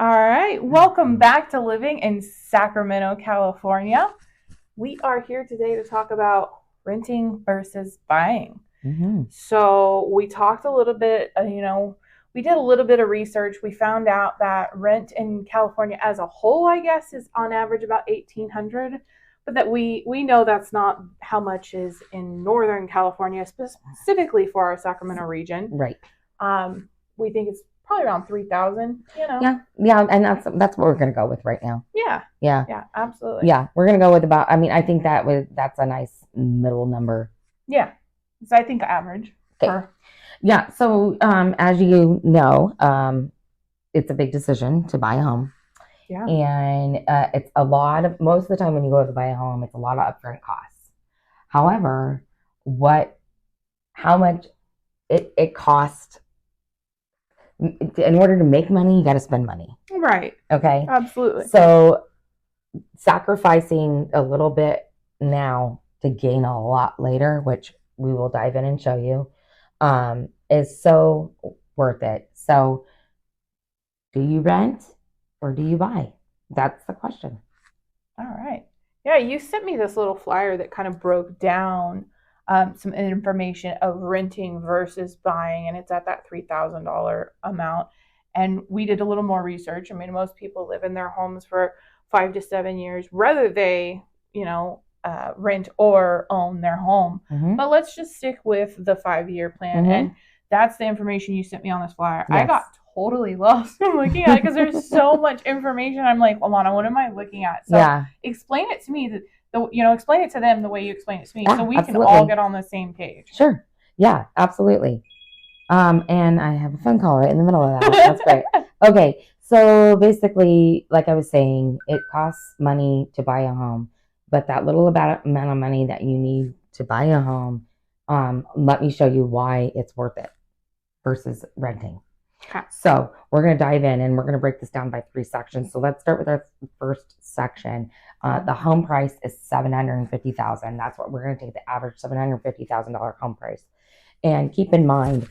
All right, welcome back to Living in Sacramento, California. We are here today to talk about renting versus buying. So, we talked a little bit, we did a little bit of research. We found out that rent in California as a whole, I guess, is on average about 1800, but that we know that's not how much is in Northern California, specifically for our Sacramento region. Right. We think it's probably around 3,000, Yeah, and that's what we're gonna go with right now. Yeah, absolutely. Yeah, we're gonna go with about. I think that's a nice middle number. Yeah, so I think average. Okay. Yeah. So, as you know, it's a big decision to buy a home. Yeah. And it's most of the time when you go to buy a home, it's a lot of upfront costs. However, how much it costs. In order to make money, you got to spend money. Right. Okay. Absolutely. So sacrificing a little bit now to gain a lot later, which we will dive in and show you, is so worth it. So do you rent or do you buy? That's the question. All right. Yeah, you sent me this little flyer that kind of broke down some information of renting versus buying, and it's at that $3,000 amount. And we did a little more research. I mean, most people live in their homes for 5 to 7 years, whether they, rent or own their home. Mm-hmm. But let's just stick with the 5-year plan. Mm-hmm. And that's the information you sent me on this flyer. Yes. I got totally lost from looking at it because there's so much information. I'm like, Alana, what am I looking at? So explain it to me. Explain it to them the way you explain it to me, so we can all get on the same page. Sure. Yeah, absolutely. And I have a phone call right in the middle of that. That's great. Okay. So basically, like I was saying, it costs money to buy a home, but that little amount of money that you need to buy a home, let me show you why it's worth it versus renting. Okay. So we're going to dive in and we're going to break this down by 3 sections. So let's start with our first section. The home price is $750,000. That's what we're going to take, the average $750,000 home price. And keep in mind,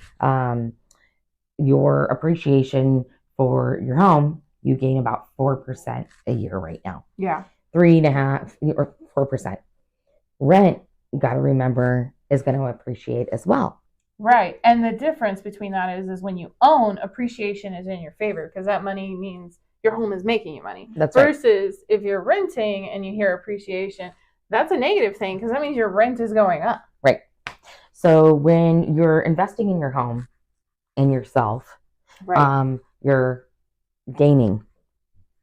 your appreciation for your home, you gain about 4% a year right now. Yeah. 3.5% or 4%. Rent, you got to remember, is going to appreciate as well. Right. And the difference between that is when you own, appreciation is in your favor because that money means your home is making you money. That's versus right. If you're renting and you hear appreciation, that's a negative thing because that means your rent is going up. Right. So when you're investing in your home and yourself, right. You're gaining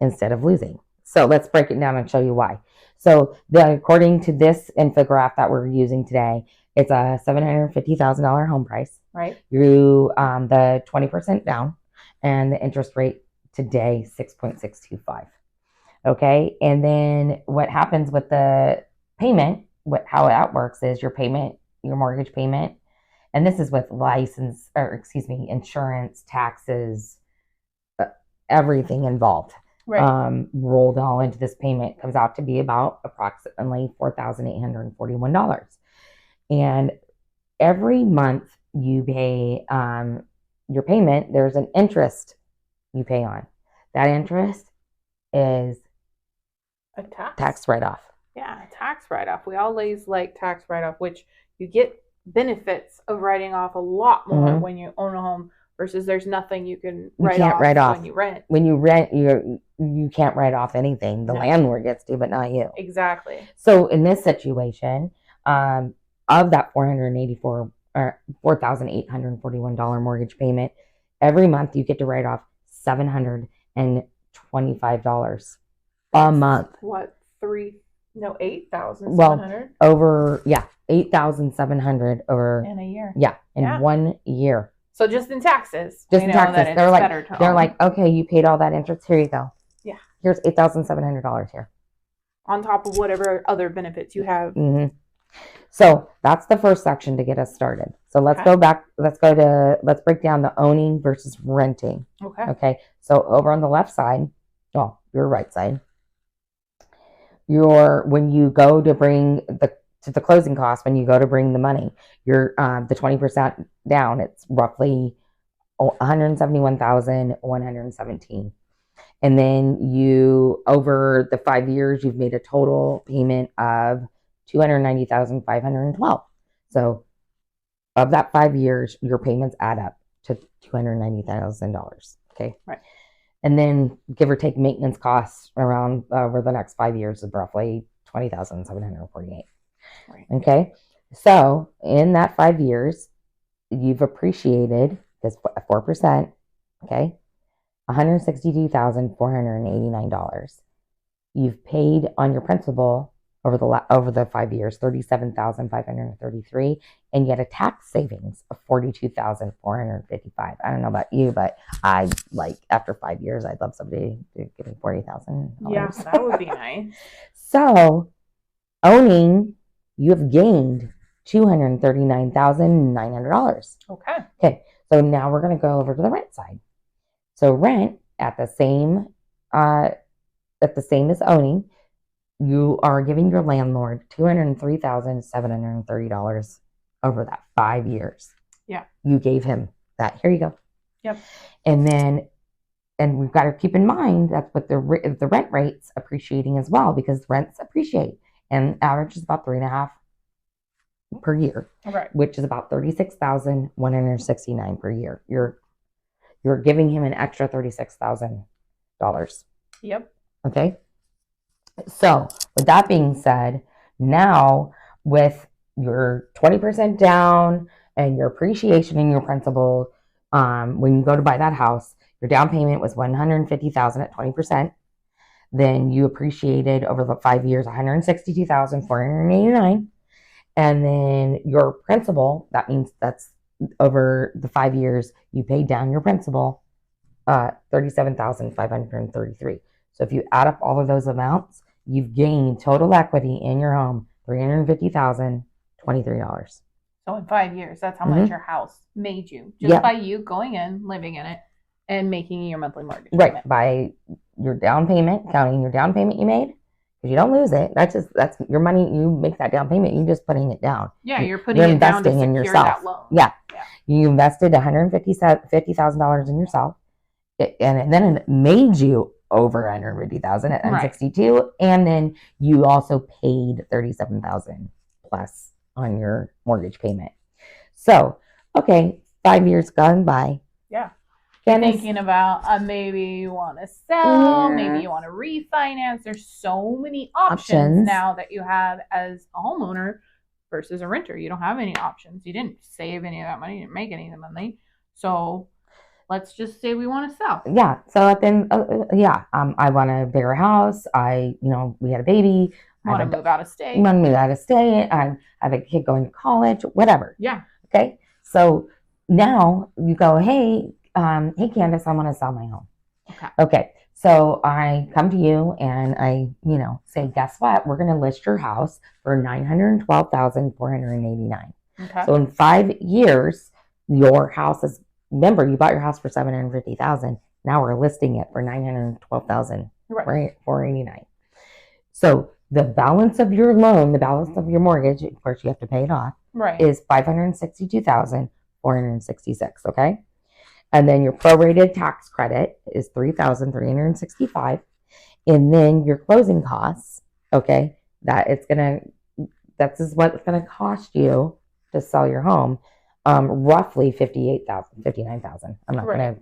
instead of losing. So let's break it down and show you why. So according to this infographic that we're using today, it's a $750,000 home price. Right. You the 20% down, and the interest rate today 6.625. Okay, and then what happens with the payment? How that works is your mortgage payment, and this is with insurance, taxes, everything involved. Right. Rolled all into this payment comes out to be about approximately $4,841. And every month you pay your payment, there's an interest you pay on. That interest is a tax write-off. Yeah, tax write-off. We always like tax write-off, which you get benefits of writing off a lot more when you own a home versus there's nothing you can write off when you rent. When you rent, you can't write off anything. The landlord gets to, but not you. Exactly. So in this situation, of that $4,841 mortgage payment, every month you get to write off $725 a month. What, 8,700? Well, over $8,700 over in a year. Yeah, in 1 year. So just in taxes. Just in taxes. They're like, okay, you paid all that interest. Here you go. Yeah. Here's $8,700 here. On top of whatever other benefits you have. Mm-hmm. So that's the first section to get us started. So let's go back. Let's break down the owning versus renting. Okay. So over on the left side, your right side, when you go to bring the closing costs, when you go to bring the money, you're the 20% down. It's roughly $171,117. And then you, over the 5 years, you've made a total payment of $290,512. So of that 5 years, your payments add up to $290,000. Okay. Right. And then give or take maintenance costs around over the next 5 years is roughly $20,748. Right. Okay. So in that 5 years, you've appreciated this 4%. Okay. $162,489. You've paid on your principal over the 5 years $37,533, and you had a tax savings of $42,455. I don't know about you, but I like after 5 years, I'd love somebody to give me $40,000. Yeah, that would be nice. So owning, you have gained $239,900. Okay. So now we're going to go over to the rent side. So rent at the same as owning, you are giving your landlord $203,730 over that 5 years. Yeah. You gave him that. Here you go. Yep. And we've got to keep in mind that's what the rent rate's appreciating as well, because rents appreciate, and average is about 3.5 per year. Right. Which is about $36,169 per year. You're giving him an extra $36,000. Yep. Okay. So with that being said, now with your 20% down and your appreciation in your principal, when you go to buy that house, your down payment was $150,000 at 20%. Then you appreciated over the 5 years $162,489. And then your principal, that means that's over the 5 years, you paid down your principal $37,533. So if you add up all of those amounts, you've gained total equity in your home $350,023. So in 5 years, that's how much your house made you, just by you going in, living in it, and making your monthly mortgage payment. Right, by your down payment, counting your down payment you made, because you don't lose it. That's your money. You make that down payment, you're just putting it down. Yeah, you're putting it down to secure that loan. Yeah. You invested $150,000 in yourself, and then it made you over $150,000 at $162,000, and then you also paid $37,000 plus on your mortgage payment. So, okay, 5 years gone by. Yeah. You're thinking about maybe you want to sell, maybe you want to refinance. There's so many options now that you have as a homeowner versus a renter. You don't have any options. You didn't save any of that money. You didn't make any of the money. So let's just say we want to sell. Yeah. So then, I want a bigger house. We had a baby. I want to move out of state. I have a kid going to college, whatever. Yeah. Okay. So now you go, hey, Candace, I want to sell my home. Okay. So I come to you and I, say, guess what? We're going to list your house for $912,489. Okay. So in 5 years, your house is, remember, you bought your house for $750,000. Now we're listing it for $912,489. So the balance of your loan, the balance of your mortgage, of course you have to pay it off, is $562,466. Okay. And then your prorated tax credit is $3,365. And then your closing costs, okay, that's what it's going to cost you to sell your home, roughly $59,000. I'm not going to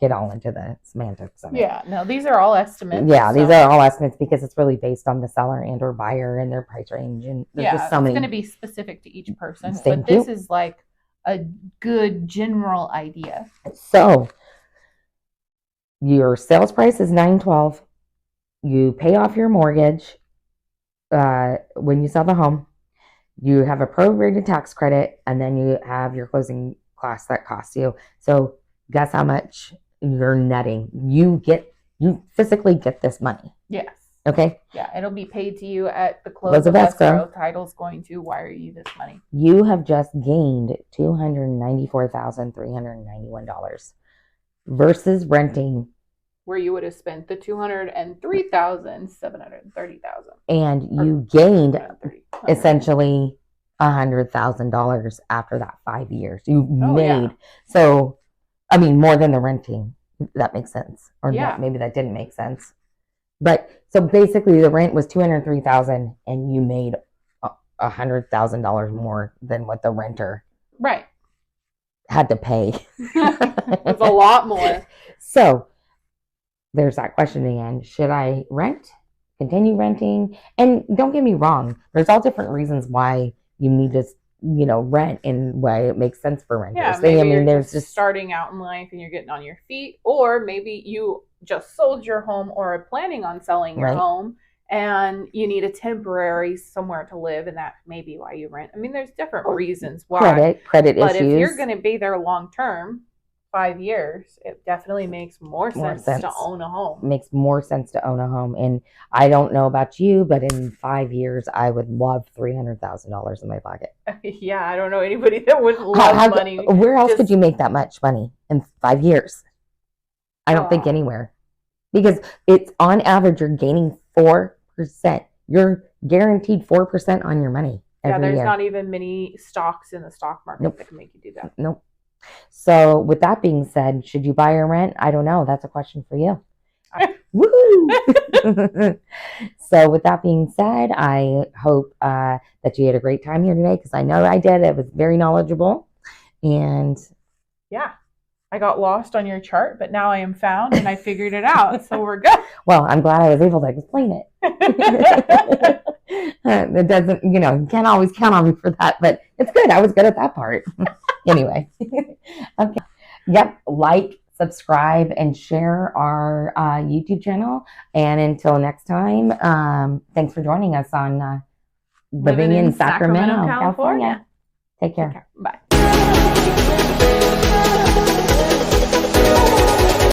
get all into the semantics of it. Yeah, no, these are all estimates. Yeah, these are all estimates because it's really based on the seller and or buyer and their price range. And there's just so many. It's going to be specific to each person. But this is like a good general idea. So your sales price is $912,000. You pay off your mortgage when you sell the home. You have a prorated tax credit, and then you have your closing costs that costs you. So guess how much you're netting? You physically get this money. Yes. Okay. Yeah, it'll be paid to you at the close of escrow. Title's going to wire you this money. You have just gained $294,391 versus renting, where you would have spent the $203,730,000. And you gained essentially $100,000 after that 5 years. You made more than the renting. That makes sense. Or Yeah. maybe that didn't make sense. But so basically the rent was $203,000 and you made $100,000 more than what the renter right had to pay. It's a lot more. So there's that question again. Should I rent? Continue renting? And don't get me wrong, there's all different reasons why you need to, rent and why it makes sense for renters. Yeah, maybe you're just starting out in life and you're getting on your feet, or maybe you just sold your home or are planning on selling your home and you need a temporary somewhere to live, and that may be why you rent. I mean, there's different reasons why. Credit but issues. If you're going to be there long term, 5 years, it definitely makes more sense to own a home. Makes more sense to own a home. And I don't know about you, but in 5 years, I would love $300,000 in my pocket. Yeah, I don't know anybody that would love money. Where else could you make that much money in 5 years? I don't think anywhere. Because it's on average, you're gaining 4%. You're guaranteed 4% on your money every year. Not even many stocks in the stock market that can make you do that. Nope. So with that being said, should you buy or rent? I don't know. That's a question for you. Woohoo! So with that being said, I hope that you had a great time here today, because I know I did. It was very knowledgeable. And yeah, I got lost on your chart, but now I am found and I figured it out. So we're good. Well, I'm glad I was able to explain it. It doesn't, you can't always count on me for that, but it's good. I was good at that part. Anyway. Okay. Yep. Like, subscribe, and share our YouTube channel. And until next time, thanks for joining us on Living in Sacramento, California. Take care. Bye.